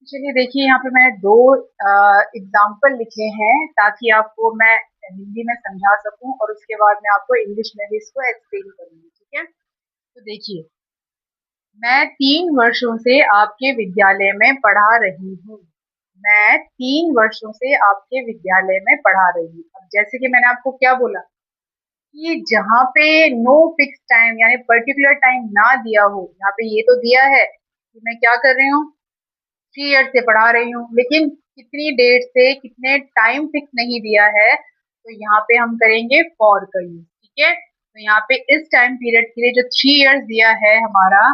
चलिए देखिए, यहाँ पे मैंने दो एग्जाम्पल लिखे हैं ताकि आपको मैं हिंदी में समझा सकूं और उसके बाद मैं आपको इंग्लिश में भी इसको एक्सप्लेन करूंगी। ठीक है, तो देखिए, मैं 3 वर्षों से आपके विद्यालय में पढ़ा रही हूँ। मैं 3 वर्षों से आपके विद्यालय में पढ़ा रही हूँ। अब जैसे कि मैंने आपको क्या बोला कि जहाँ पे नो फिक्स टाइम यानी पर्टिकुलर टाइम ना दिया हो, यहाँ पे ये तो दिया है कि मैं क्या कर रही हूँ, 3 ईयर से पढ़ा रही हूँ, लेकिन कितनी डेट से कितने टाइम फिक्स नहीं दिया है, तो यहाँ पे हम करेंगे फॉर का यूज। ठीक है, तो यहाँ पे इस टाइम पीरियड के लिए जो 3 ईयर्स दिया है हमारा,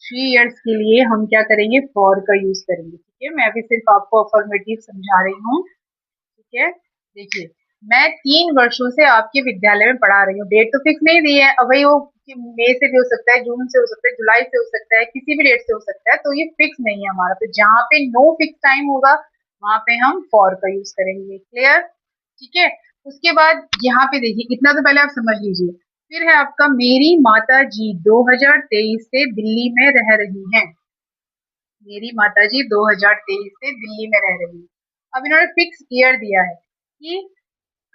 3 ईयर्स के लिए हम क्या करेंगे, फॉर का यूज करेंगे। ठीक है, मैं अभी सिर्फ आपको अफर्मेटिव समझा रही हूँ। ठीक है, देखिए, मैं 3 वर्षों से आपके विद्यालय में पढ़ा रही हूँ। डेट तो फिक्स नहीं दी है, अब भाई वो मई से भी हो सकता है, जून से हो सकता है, जुलाई से हो सकता है, किसी भी डेट से हो सकता है, तो ये फिक्स नहीं है हमारा। तो जहाँ पे नो फिक्स टाइम होगा वहां पे हम फॉर का यूज करेंगे। क्लियर? ठीक है, उसके बाद यहाँ पे देखिए, इतना तो पहले आप समझ लीजिए। फिर है आपका, मेरी माता जी 2023 से दिल्ली में रह रही हैं। मेरी माताजी 2023 से दिल्ली में रह रही है। अब इन्होंने फिक्स ईयर दिया है कि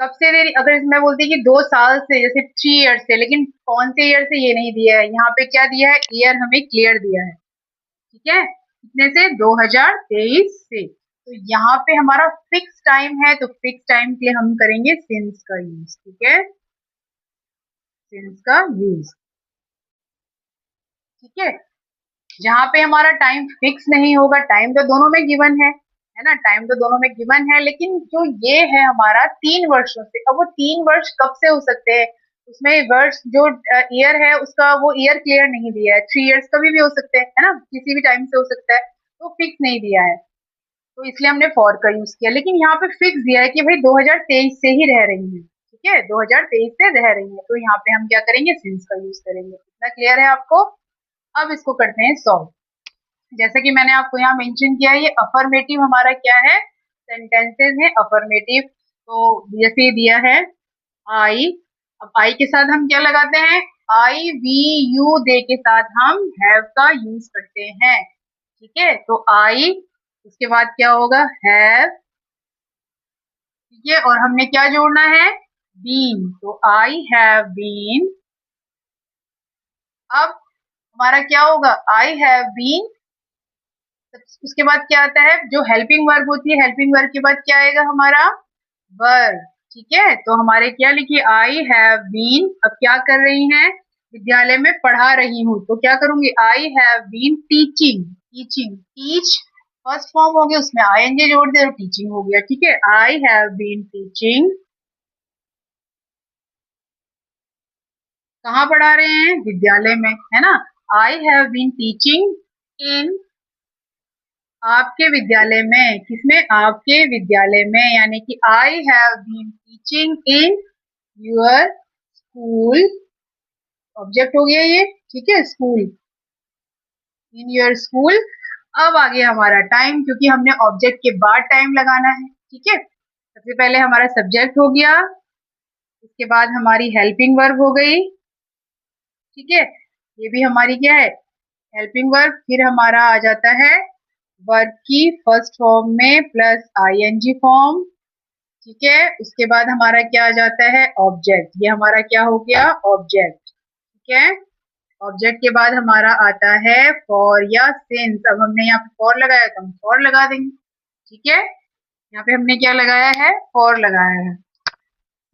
कब से दे रही। अगर मैं बोलती कि 2 साल से, जैसे 3 ईयर से, लेकिन कौन से ईयर से ये नहीं दिया है। यहाँ पे क्या दिया है, ईयर हमें क्लियर दिया है। ठीक है, कितने से, 2023 से। तो यहाँ पे हमारा फिक्स टाइम है, तो फिक्स टाइम के लिए हम करेंगे सिंस का यूज। ठीक है, सिंस का यूज। ठीक है, जहाँ पे हमारा टाइम फिक्स नहीं होगा, टाइम तो दोनों में गिवन है ना, टाइम तो दोनों में गिवन है, लेकिन जो ये है हमारा 3 वर्षों से, अब वो 3 वर्ष कब से हो सकते हैं, उसमें वर्ष जो ईयर है उसका वो ईयर क्लियर नहीं दिया है। 3 ईयर्स कभी भी हो सकते हैं, है ना, किसी भी टाइम से हो सकता है, तो फिक्स नहीं दिया है, तो इसलिए हमने फॉर का यूज किया। लेकिन यहाँ पे फिक्स दिया है कि भाई 2023 से ही रह रही है। ठीक है, 2023 से रह रही है, तो यहाँ पे हम क्या करेंगे, सिंस का यूज करेंगे। इतना क्लियर है आपको? अब इसको करते हैं सॉल्व। जैसे कि मैंने आपको यहाँ मेंशन किया है, ये अफर्मेटिव हमारा क्या है, सेंटेंसेस है अफर्मेटिव। तो जैसे दिया है आई, अब आई के साथ हम क्या लगाते हैं, आई वी यू दे के साथ हम हैव का यूज करते हैं। ठीक है, तो आई, उसके बाद क्या होगा, हैव। ठीक है, और हमने क्या जोड़ना है, बीन, तो आई हैव बीन। अब हमारा क्या होगा, आई हैव बीन। उसके बाद क्या आता है, जो हेल्पिंग वर्ब होती है, हेल्पिंग वर्ब के बाद क्या आएगा हमारा, वर्ब। ठीक है, तो हमारे क्या लिखिए, आई हैव बीन। अब क्या कर रही हैं, विद्यालय में पढ़ा रही हूँ, तो क्या करूंगी, I have been teaching. Teaching, teach first form हो गया, उसमें आईएनजी जोड़ दे तो टीचिंग हो गया। ठीक है, आई हैव बीन टीचिंग। कहाँ पढ़ा रहे हैं, विद्यालय में, है ना। I have been teaching in, आपके विद्यालय में, किसमें, आपके विद्यालय में, यानी कि I have been teaching in your school. Object हो गया ये। ठीक है, स्कूल, इन योर स्कूल। अब आ गया हमारा टाइम, क्योंकि हमने ऑब्जेक्ट के बाद टाइम लगाना है। ठीक है, सबसे पहले हमारा सब्जेक्ट हो गया, उसके बाद हमारी हेल्पिंग वर्ब हो गई। ठीक है, ये भी हमारी क्या है, हेल्पिंग वर्ब। फिर हमारा आ जाता है वर्ब की फर्स्ट फॉर्म में प्लस आईएनजी फॉर्म। ठीक है, उसके बाद हमारा क्या आ जाता है, ऑब्जेक्ट। ये हमारा क्या हो गया, ऑब्जेक्ट। ठीक है, ऑब्जेक्ट के बाद हमारा आता है फॉर या सिंस। अब हमने यहाँ पे फॉर लगाया तो हम फॉर लगा देंगे। ठीक है, यहाँ पे हमने क्या लगाया है, फॉर लगाया है।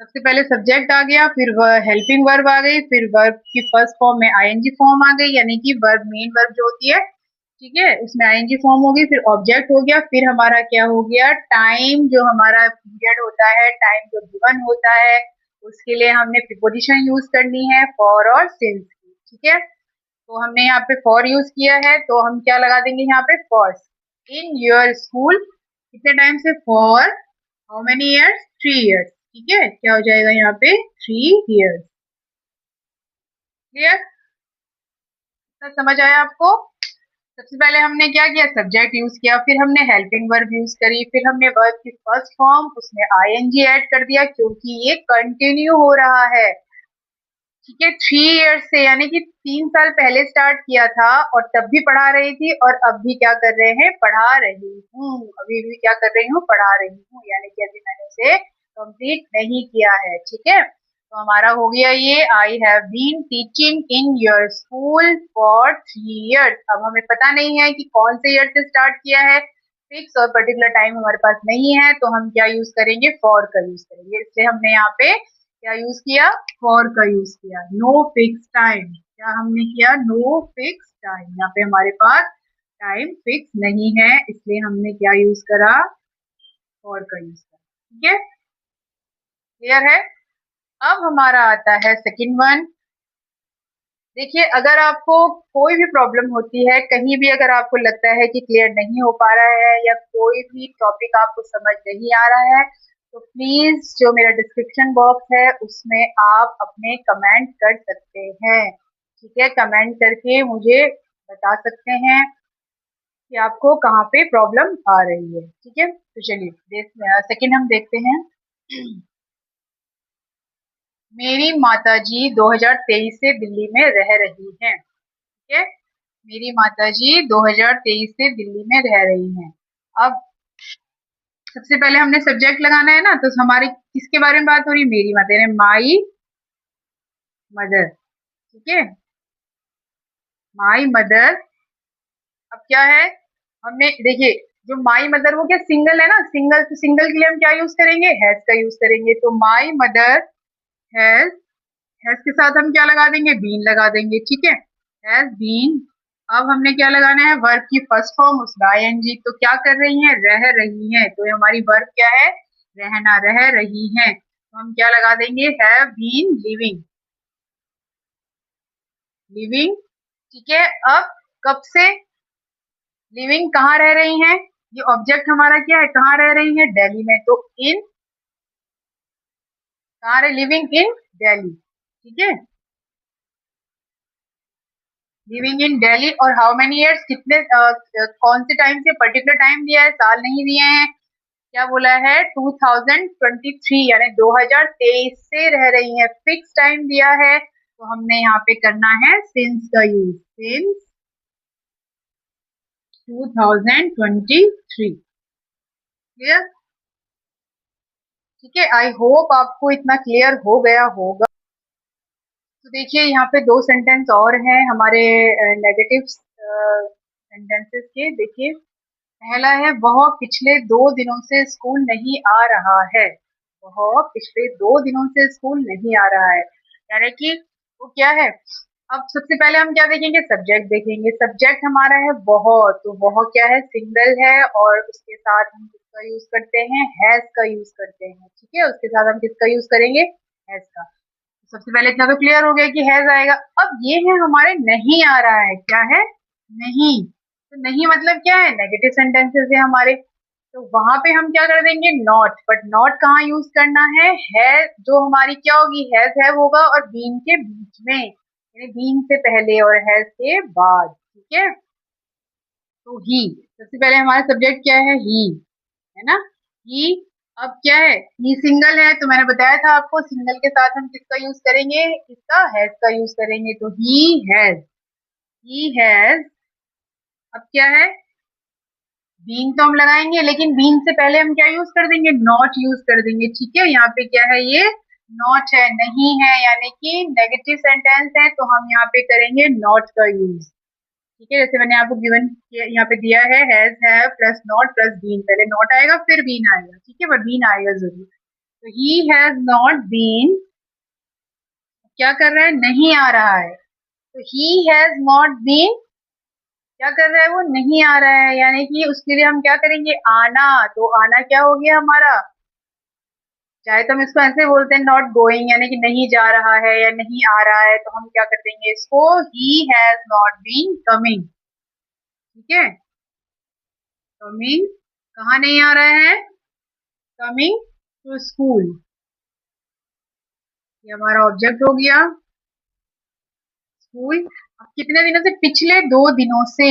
सबसे पहले सब्जेक्ट आ गया, फिर हेल्पिंग वर्ब आ गई, फिर वर्ब की फर्स्ट फॉर्म में आईएनजी फॉर्म आ गई, यानी कि वर्ब, मेन वर्ब जो होती है, ठीक है, उसमें आईएनजी फॉर्म होगी, फिर ऑब्जेक्ट हो गया, फिर हमारा क्या हो गया, टाइम, जो हमारा पीरियड होता है, टाइम जो गिवन होता है, उसके लिए हमने प्रीपोजिशन यूज करनी है, फॉर और सिंस की। ठीक है, तो हमने यहाँ पे फॉर यूज किया है, तो हम क्या लगा देंगे यहाँ पे, फॉर। इन योर स्कूल, कितने टाइम से, for how many years, 3 years. ठीक है, क्या हो जाएगा यहाँ पे, 3 ईयर्स। क्लियर? समझ आया आपको? सबसे पहले हमने क्या किया, सब्जेक्ट यूज किया, फिर हमने हेल्पिंग वर्ब यूज करी, फिर हमने वर्ब की फर्स्ट फॉर्म, उसमें आईएनजी ऐड कर दिया, क्योंकि ये कंटिन्यू हो रहा है। ठीक है, 3 इयर्स से, यानी कि 3 साल पहले स्टार्ट किया था और तब भी पढ़ा रही थी, और अब भी क्या कर रहे हैं, पढ़ा रही हूँ। अभी भी क्या कर रही हूँ, पढ़ा रही हूँ, यानी कि अभी मैंने उसे कंप्लीट नहीं किया है। ठीक है, तो हमारा हो गया ये, I have been teaching in your school for 3 years. अब हमें पता नहीं है कि कौन से ईयर से स्टार्ट किया है, फिक्स और पर्टिकुलर टाइम हमारे पास नहीं है, तो हम क्या यूज करेंगे, फॉर का यूज करेंगे। इसलिए हमने यहाँ पे क्या यूज किया, फॉर का यूज किया। नो फिक्स टाइम, क्या हमने किया, नो फिक्स टाइम। यहाँ पे हमारे पास टाइम फिक्स नहीं है, इसलिए हमने क्या यूज करा, फॉर का यूज करा। ठीक है, क्लियर है। अब हमारा आता है सेकंड वन। देखिए, अगर आपको कोई भी प्रॉब्लम होती है कहीं भी, अगर आपको लगता है कि क्लियर नहीं हो पा रहा है या कोई भी टॉपिक आपको समझ नहीं आ रहा है, तो प्लीज जो मेरा डिस्क्रिप्शन बॉक्स है उसमें आप अपने कमेंट कर सकते हैं। ठीक है, कमेंट करके मुझे बता सकते हैं कि आपको कहाँ पे प्रॉब्लम आ रही है। ठीक है, तो चलिए सेकंड हम देखते हैं। मेरी माताजी 2023 से दिल्ली में रह रही हैं। ठीक है, मेरी माताजी 2023 से दिल्ली में रह रही हैं। अब सबसे पहले हमने सब्जेक्ट लगाना है ना, तो हमारे किसके बारे में बात हो रही है, मेरी माता, यानी माई मदर। ठीक है, माई मदर। अब क्या है, हमने देखिए, जो माई मदर वो क्या सिंगल है ना, सिंगल, तो सिंगल के लिए हम क्या यूज करेंगे, हैज का यूज करेंगे। तो माई मदर हैज, हैज के साथ हम क्या लगा देंगे, बीन लगा देंगे। ठीक है, हैज बीन। अब हमने क्या लगाना है, वर्ब की फर्स्ट फॉर्म उसका आईएनजी। तो क्या कर रही हैं, रह रही हैं, तो हमारी वर्ब क्या है, रहना, रह रही हैं। तो हम क्या लगा देंगे, हैव बीन लिविंग, लिविंग। ठीक है, अब कब से, लिविंग कहाँ रह रही हैं, ये ऑब्जेक्ट हमारा क्या है, कहाँ रह रही है, दिल्ली में। तो इन, कहाँ रहे, लिविंग इन दिल्ली। ठीक है, लिविंग इन दिल्ली। और हाउ मेनी इयर्स, कितने कौन से टाइम से, पर्टिकुलर टाइम दिया है, साल नहीं दिए हैं। क्या बोला है, 2023, यानी 2023 से रह रही है, फिक्स टाइम दिया है। तो हमने यहाँ पे करना है सिंस का यूज, सिंस 2023। क्लियर। ठीक है, आई होप आपको इतना क्लियर हो गया होगा। तो देखिए, यहाँ पे दो सेंटेंस और हैं हमारे नेगेटिव सेंटेंसेस के। देखिए, पहला है, वह पिछले 2 दिनों से स्कूल नहीं आ रहा है। वह पिछले 2 दिनों से स्कूल नहीं आ रहा है, यानी कि वो क्या है। अब सबसे पहले हम क्या देखेंगे, सब्जेक्ट देखेंगे। सब्जेक्ट हमारा है वह, तो वह क्या है, सिंगल है, और उसके साथ हम किसका यूज करते हैं, हैज का यूज करते हैं। ठीक है, उसके साथ हम किसका यूज करेंगे, हैज का। सबसे पहले इतना तो क्लियर हो गया कि हैज आएगा। अब ये है हमारे नहीं आ रहा है, क्या है, नहीं। तो नहीं मतलब क्या है, नेगेटिव सेंटेंसेस है हमारे। तो वहां पे हम क्या कर देंगे, नॉट। बट नॉट कहाँ यूज करना है जो हमारी क्या होगी, हैज होगा, और बीन के बीच में, यानी बीन से पहले और हैज के बाद। ठीक है, तो ही, सबसे पहले हमारा सब्जेक्ट क्या है ना, ही। अब क्या है, ही सिंगल है, तो मैंने बताया था आपको, सिंगल के साथ हम किसका यूज करेंगे, किसका, हैज का यूज करेंगे। तो हैज, ही हैज। अब क्या है, बीन तो हम लगाएंगे, लेकिन बीन से पहले हम क्या यूज कर देंगे, नॉट यूज कर देंगे। ठीक है, यहाँ पे क्या है, ये नॉट है, नहीं है, यानी कि नेगेटिव सेंटेंस है, तो हम यहाँ पे करेंगे नॉट का यूज। ठीक है, जैसे मैंने आपको गिवन यहाँ पे दिया है, has, have plus not plus been. पहले नॉट आएगा फिर बीन आएगा। ठीक है, बट बीन आएगा जरूर। तो ही हैज नॉट बीन, क्या कर रहा है, नहीं आ रहा है। तो ही हैज नॉट बीन, क्या कर रहा है, वो नहीं आ रहा है, यानी कि उसके लिए हम क्या करेंगे, आना। तो आना क्या हो गया हमारा, चाहे तो हम इसको ऐसे बोलते हैं, नॉट गोइंग, यानी कि नहीं जा रहा है या नहीं आ रहा है, तो हम क्या कर देंगे इसको, he has not been coming. ठीक है, कमिंग, कहाँ नहीं आ रहा है, कमिंग टू स्कूल। ये हमारा ऑब्जेक्ट हो गया, स्कूल। अब कितने दिनों से, पिछले 2 दिनों से,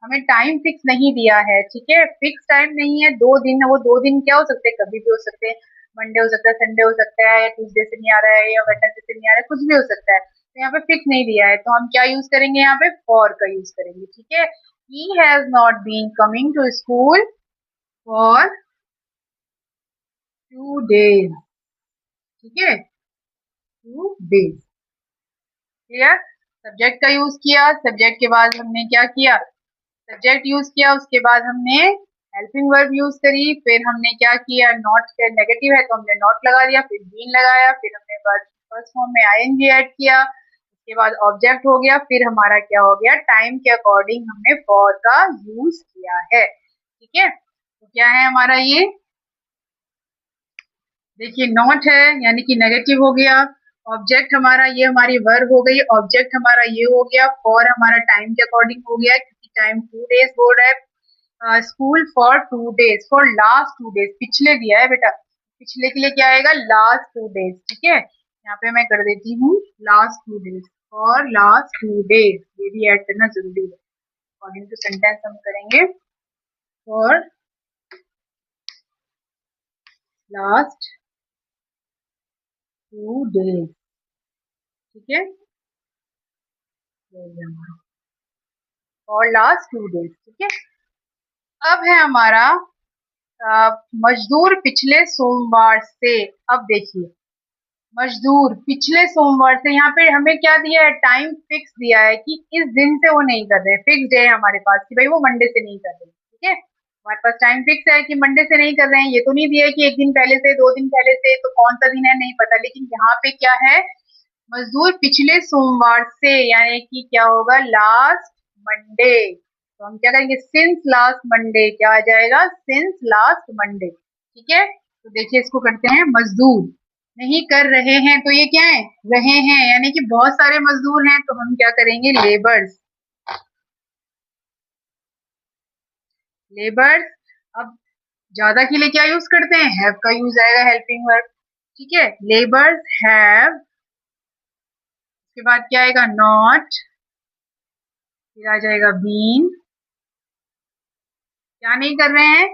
हमें टाइम फिक्स नहीं दिया है। ठीक है, फिक्स टाइम नहीं है, 2 दिन, वो 2 दिन क्या हो सकते हैं, कभी भी हो सकते हैं। मंडे हो सकता है, संडे हो सकता है, या ट्यूसडे से नहीं आ रहा है, या वेडनेसडे से नहीं आ रहा है, कुछ भी हो सकता है, तो यहाँ पे फिक्स नहीं दिया है, तो हम क्या यूज करेंगे, यहाँ पे फॉर का यूज करेंगे, ठीक है। He has not been coming to school for 2 days, ठीक है, 2 days, क्लियर। सब्जेक्ट का यूज किया, सब्जेक्ट के बाद हमने क्या किया, सब्जेक्ट यूज किया, उसके बाद हमने हेल्पिंग वर्ब यूज करी, फिर हमने क्या किया, नॉट के नेगेटिव है तो हमने नॉट लगा दिया, फिर बीन लगाया, फिर हमने वर्ब फर्स्ट फॉर्म में आईएनजी ऐड किया, उसके बाद ऑब्जेक्ट हो गया, फिर हमारा क्या हो गया, टाइम के अकॉर्डिंग हमने फॉर का यूज किया है, ठीक है। तो क्या है हमारा ये, देखिए नॉट है यानी कि नेगेटिव हो गया, ऑब्जेक्ट हमारा ये हमारी वर्ब हो गई, ऑब्जेक्ट हमारा ये हो गया, फॉर हमारा टाइम के अकॉर्डिंग हो गया क्योंकि टाइम 2 days बोल रहा है, school for 2 days, for last 2 days, पिछले दिया है बेटा, पिछले के लिए क्या आएगा, लास्ट 2 days, ठीक है। यहाँ पे मैं कर देती हूँ last 2 days, for last 2 days, ये भी ऐड करना जरूरी है, अकॉर्डिंग टू सेंटेंस हम करेंगे, फॉर लास्ट 2 days, ठीक है, और लास्ट 2 days, ठीक है। अब है हमारा मजदूर पिछले सोमवार से, अब देखिए मजदूर पिछले सोमवार से, यहाँ पे हमें क्या दिया है, टाइम फिक्स दिया है कि इस दिन से वो नहीं कर रहे, फिक्स डे है हमारे पास कि भाई वो मंडे से नहीं कर रहे, ठीक है, हमारे पास टाइम फिक्स है कि मंडे से नहीं कर रहे हैं, ये तो नहीं दिया है कि 1 दिन पहले से, 2 दिन पहले से, तो कौन सा दिन है नहीं पता, लेकिन यहाँ पे क्या है, मजदूर पिछले सोमवार से, यानी कि क्या होगा, लास्ट मंडे, तो हम क्या करेंगे, सिंस लास्ट मंडे, क्या आ जाएगा, सिंस लास्ट मंडे, ठीक है। तो देखिए इसको करते हैं, मजदूर नहीं कर रहे हैं, तो ये क्या है, रहे हैं, यानी कि बहुत सारे मजदूर हैं, तो हम क्या करेंगे, लेबर्स, लेबर्स। अब ज्यादा के लिए क्या यूज करते हैं, हैव का यूज आएगा, हेल्पिंग वर्ब, ठीक है, लेबर्स हैव, उसके बाद क्या आएगा, नॉट, फिर आ जाएगा बीन, क्या नहीं कर रहे हैं,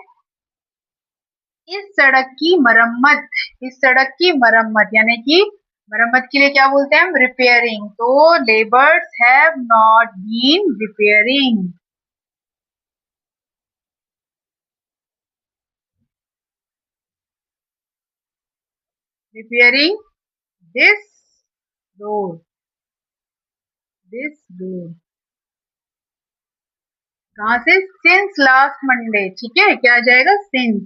इस सड़क की मरम्मत, इस सड़क की मरम्मत, यानी कि मरम्मत के लिए क्या बोलते हैं हम, रिपेयरिंग, तो labours have not been repairing, repairing this road, this road, कहां से, सिंस लास्ट मंडे, ठीक है, क्या आ जाएगा, since,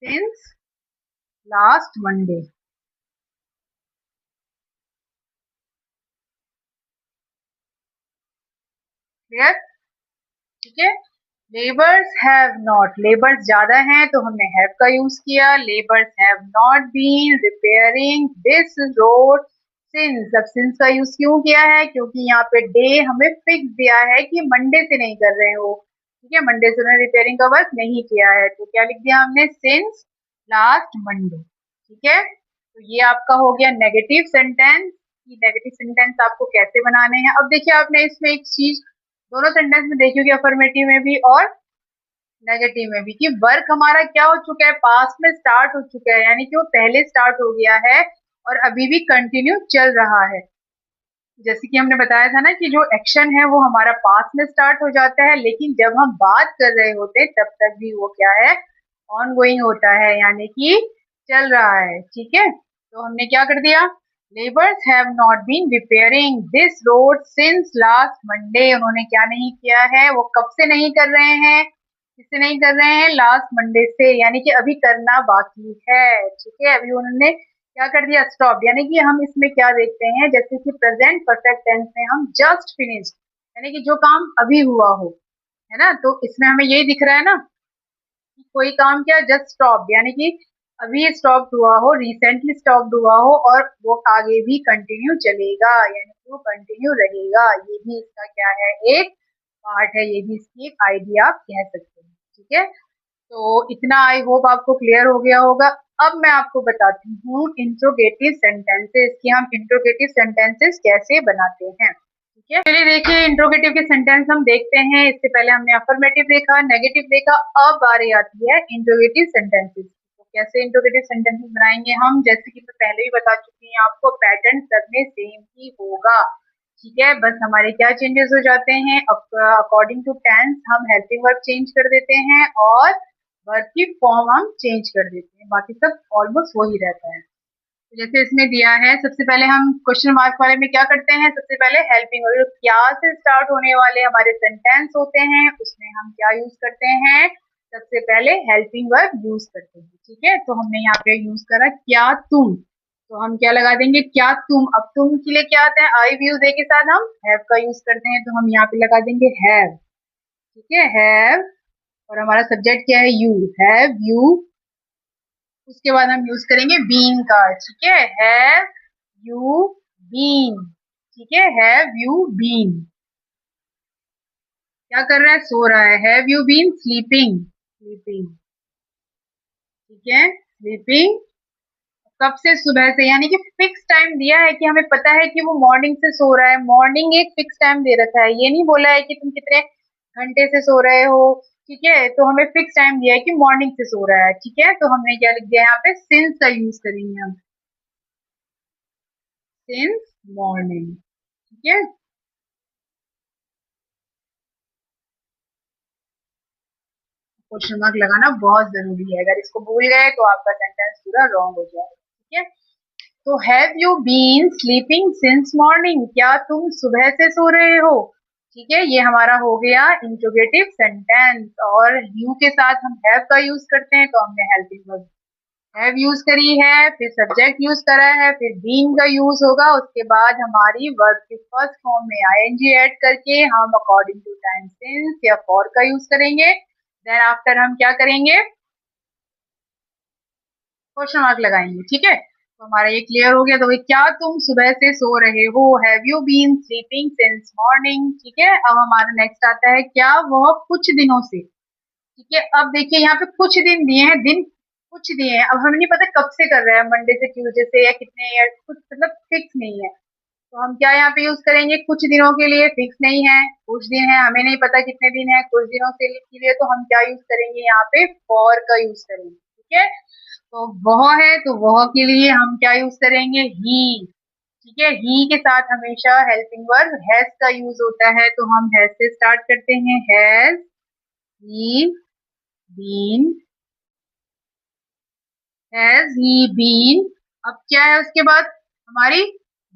since last Monday, clear, ठीक है। लेबर्स हैव नॉट, लेबर्स ज्यादा हैं तो हमने हैव का यूज किया, labours have not been repairing this road since, अब सिंस का यूज क्यों किया है, क्योंकि यहाँ पे डे हमें फिक्स दिया है कि मंडे से नहीं कर रहे हो, ठीक है, मंडे से उन्होंने रिपेयरिंग का वर्क नहीं किया है, तो क्या लिख दिया हमने, सिंस लास्ट मंडे, ठीक है। तो ये आपका हो गया नेगेटिव सेंटेंस, कि नेगेटिव सेंटेंस आपको कैसे बनाने हैं। अब देखिए आपने इसमें एक चीज दोनों सेंटेंस में देखी होगी, अफर्मेटिव में भी और नेगेटिव में भी, कि वर्क हमारा क्या हो चुका है, पास्ट में स्टार्ट हो चुका है, यानी कि वो पहले स्टार्ट हो गया है और अभी भी कंटिन्यू चल रहा है। जैसे कि हमने बताया था ना कि जो एक्शन है वो हमारा पास्ट में स्टार्ट हो जाता है, लेकिन जब हम बात कर रहे होते तब तक भी वो क्या है, ऑन गोइंग होता है, यानी कि चल रहा है, ठीक है। तो हमने क्या कर दिया, labours have not been repairing this road since last Monday, उन्होंने क्या नहीं किया है, वो कब से नहीं कर रहे हैं, किससे नहीं कर रहे हैं, लास्ट मंडे से, यानी कि अभी करना बाकी है, ठीक है, अभी उन्होंने क्या कर दिया, स्टॉप, यानी कि हम इसमें क्या देखते हैं, जैसे कि प्रेजेंट परफेक्ट टेंस में हम जस्ट फिनिश्ड, यानी कि जो काम अभी हुआ हो, है ना, तो इसमें हमें यही दिख रहा है ना कि कोई काम क्या, जस्ट स्टॉप, यानी कि अभी स्टॉप हुआ हो, रिसेंटली स्टॉप हुआ हो और वो आगे भी कंटिन्यू चलेगा, यानी कि वो कंटिन्यू रहेगा, ये भी इसका क्या है, एक पार्ट है, ये भी इसकी एक आइडिया आप कह सकते हैं, ठीक है। तो इतना आई होप आपको क्लियर हो गया होगा। अब मैं आपको बताती हूँ इंट्रोगेटिव सेंटेंसेस, कि हम इंट्रोगेटिव सेंटेंसेस कैसे बनाते हैं, ठीक है। चलिए देखिए इंट्रोगेटिव के सेंटेंस हम देखते हैं, इससे पहले हमने अफर्मेटिव देखा, नेगेटिव देखा, अब बारी आती है इंट्रोगेटिव सेंटेंसेस। कैसे इंट्रोगेटिव सेंटेंसेस बनाएंगे हम, जैसे कि मैं पहले ही बता चुकी हूँ आपको, पैटर्न सब में सेम ही होगा। ठीक है, बस हमारे क्या चेंजेस हो जाते हैं, अकॉर्डिंग टू टेंस हम हेल्पिंग वर्ब चेंज कर देते हैं और वर्ब की फॉर्म हम चेंज कर देते हैं, बाकी सब ऑलमोस्ट वही रहता है। तो जैसे इसमें दिया है, सबसे पहले हम क्वेश्चन मार्क वाले में क्या करते हैं, सबसे पहले हेल्पिंग वर्ब क्या से स्टार्ट होने वाले हमारे सेंटेंस होते हैं उसमें हम क्या यूज करते हैं, सबसे पहले हेल्पिंग वर्ब यूज करते हैं। ठीक है, तो हमने यहाँ पे यूज करा क्या तुम, तो हम क्या लगा देंगे, क्या तुम। अब तुम के लिए क्या आता है, आई वी यूज के साथ हम हैव का यूज करते हैं, तो हम यहाँ पे लगा देंगे हैव। ठीक है, हैव, और हमारा सब्जेक्ट क्या है, यू, हैव यू। उसके बाद हम यूज करेंगे बीन का। ठीक है, हैव यू बीन। ठीक है, हैव यू बीन, क्या कर रहा है, सो रहा है, have you been sleeping, sleeping. ठीक है, स्लीपिंग कब से, सुबह से, यानी कि फिक्स टाइम दिया है कि हमें पता है कि वो मॉर्निंग से सो रहा है, मॉर्निंग एक फिक्स टाइम दे रखा है, ये नहीं बोला है कि तुम कितने घंटे से सो रहे हो। ठीक है, तो हमें फिक्स टाइम दिया है कि मॉर्निंग से सो रहा है। ठीक है, तो हमने क्या लिख दिया यहाँ पे, सिंस का यूज करेंगे हम, सिंस मॉर्निंग। ठीक है, क्वेश्चन मार्क लगाना बहुत जरूरी है, अगर इसको भूल गए तो आपका सेंटेंस पूरा रॉन्ग हो जाएगा। ठीक है, तो have you been sleeping since morning, क्या तुम सुबह से सो रहे हो। ठीक है, ये हमारा हो गया इंट्रोगेटिव सेंटेंस, और यू के साथ हम हैव का यूज करते हैं, तो हमने हेल्पिंग वर्ब हैव यूज करी है, फिर सब्जेक्ट यूज करा है, फिर बीन का यूज होगा, उसके बाद हमारी वर्ब की फर्स्ट फॉर्म में आईएनजी ऐड करके हम अकॉर्डिंग टू टाइम सिंस या फॉर का यूज करेंगे। देन आफ्टर हम क्या करेंगे, क्वेश्चन मार्क लगाएंगे। ठीक है, तो हमारा ये क्लियर हो गया। तो क्या तुम सुबह से सो रहे हो, have you been sleeping since morning. ठीक है, अब हमारा नेक्स्ट आता है, क्या वह कुछ दिनों से। ठीक है, अब देखिए यहाँ पे कुछ दिन दिए हैं, दिन कुछ दिए हैं, अब हमें नहीं पता कब से कर रहा है, मंडे से ट्यूसडे से या कितने, या कुछ मतलब फिक्स नहीं है, तो हम क्या यहाँ पे यूज करेंगे, कुछ दिनों के लिए, फिक्स नहीं है, कुछ दिन है, हमें नहीं पता कितने दिन है, कुछ दिनों से के लिए, तो हम क्या यूज करेंगे यहाँ पे, फॉर का यूज करेंगे। ठीक है, तो वह है, तो वह के लिए हम क्या यूज करेंगे, ही। ठीक है, ही के साथ हमेशा हेल्पिंग वर्ब हैज का यूज होता है, तो हम हैज से स्टार्ट करते हैं, has he been, has he been. अब क्या है उसके बाद, हमारी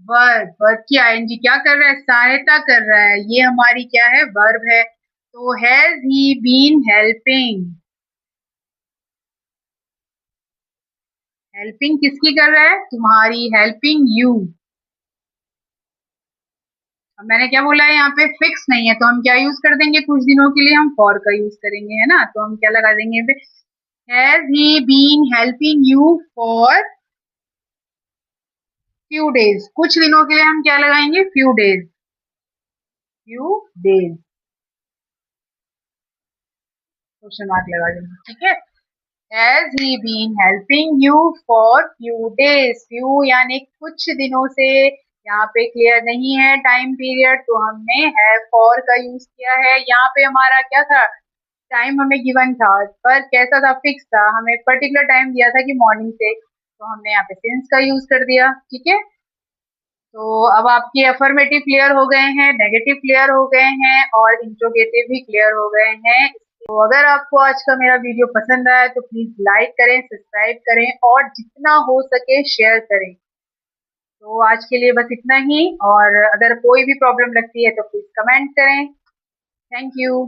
वर्ब, वर्ब की आईएनजी क्या कर रहा है, सहायता कर रहा है, ये हमारी क्या है, वर्ब है, तो has he been helping, helping किसकी कर रहा है, तुम्हारी, हेल्पिंग यू। अब मैंने क्या बोला है, यहाँ पे फिक्स नहीं है, तो हम क्या यूज कर देंगे, कुछ दिनों के लिए हम फॉर का यूज करेंगे, है ना, तो हम क्या लगा देंगे, has he been helping you for few days, कुछ दिनों के लिए हम क्या लगाएंगे, few days, few days, question mark लगा देंगे। ठीक है, has he been helping you for few days, few यानी कुछ दिनों से, यहाँ पे क्लियर नहीं है टाइम पीरियड, तो हमने हैव फॉर का यूज किया है। यहाँ पे हमारा क्या था, टाइम हमें गिवन था, पर कैसा था, फिक्स था, हमें पर्टिकुलर टाइम दिया था कि मॉर्निंग से, तो हमने यहाँ पे सिंस का यूज कर दिया। ठीक है, तो अब आपके अफर्मेटिव क्लियर हो गए हैं, नेगेटिव क्लियर हो गए हैं, और इंट्रोगेटिव भी क्लियर हो गए हैं। तो अगर आपको आज का मेरा वीडियो पसंद आया तो प्लीज लाइक करें, सब्सक्राइब करें, और जितना हो सके शेयर करें। तो आज के लिए बस इतना ही, और अगर कोई भी प्रॉब्लम लगती है तो प्लीज कमेंट करें। Thank you.